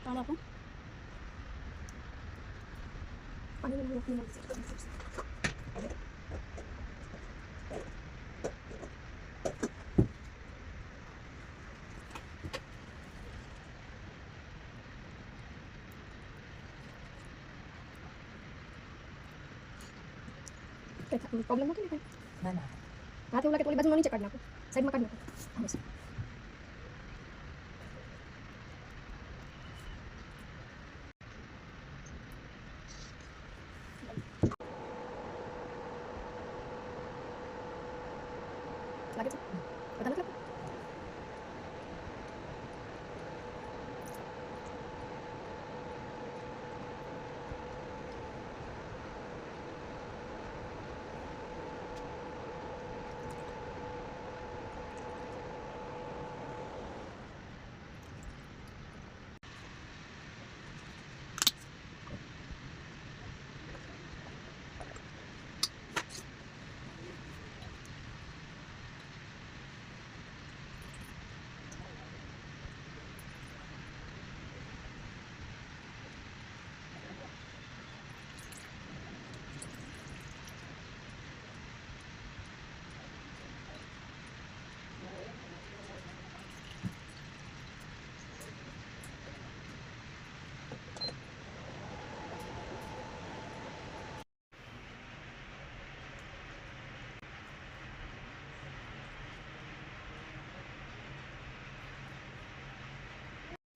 પાણી આપો. પાણી નાખી प्रॉब्लम નથી ને? ના ના હાથે ઓલા કે ઓલી બાજુમાં નીચે કાઢ નાખો, સાઈડમાં કાઢ નાખો. બસ લાગે છે બધા નથી.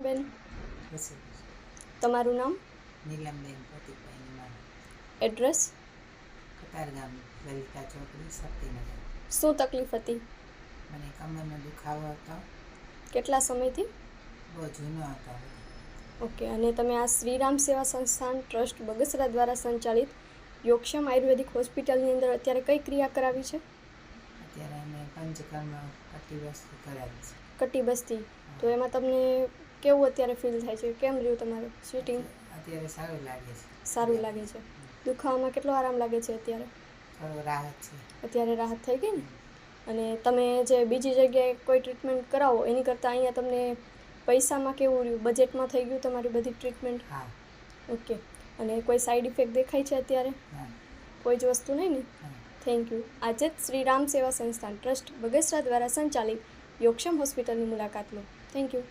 બેન બસ તમારું નામ, નીલમબેન પ્રતિકભાઈની માં એડ્રેસ, કતારગામ લલિતા ચોકડી શક્તિનગર. શું તકલીફ હતી? મને કમરનો દુખાવો હતો, કેટલા સમયથી? બહુ જૂનો હતો. ઓકે. અને તમે આ શ્રીરામ સેવા સંસ્થાન ટ્રસ્ટ બગસરા દ્વારા સંચાલિત યોગક્ષમ આયુર્વેદિક હોસ્પિટલની અંદર અત્યારે કઈ ક્રિયા કરાવી છે? અત્યારે અમે પંચકર્મ કટી વસ્તુ કરાવી છે. કટી બસ્તી. તો એમાં તમને કેવું અત્યારે ફીલ થાય છે? કેમ રહ્યું તમારું સિટિંગ? અત્યારે સારું લાગે છે. સારું લાગે છે. દુખાવામાં કેટલો આરામ લાગે છે અત્યારે? થોડો રાહત છે. અત્યારે રાહત થઈ ગઈ ને? અને તમે જે બીજી જગ્યાએ કોઈ ટ્રીટમેન્ટ કરાવો એની કરતાં અહીંયા તમને પૈસામાં કેવું રહ્યું? બજેટમાં થઈ ગયું તમારી બધી ટ્રીટમેન્ટ? હા. ઓકે. અને કોઈ સાઈડ ઇફેક્ટ દેખાય છે અત્યારે? હા. કોઈ જ વસ્તુ નહીં ને? હા. Thank you. આજે જ શ્રીરામ સેવા સંસ્થાન ટ્રસ્ટ બગસરા દ્વારા સંચાલિત યોગક્ષમ હોસ્પિટલની મુલાકાત લો. Thank you.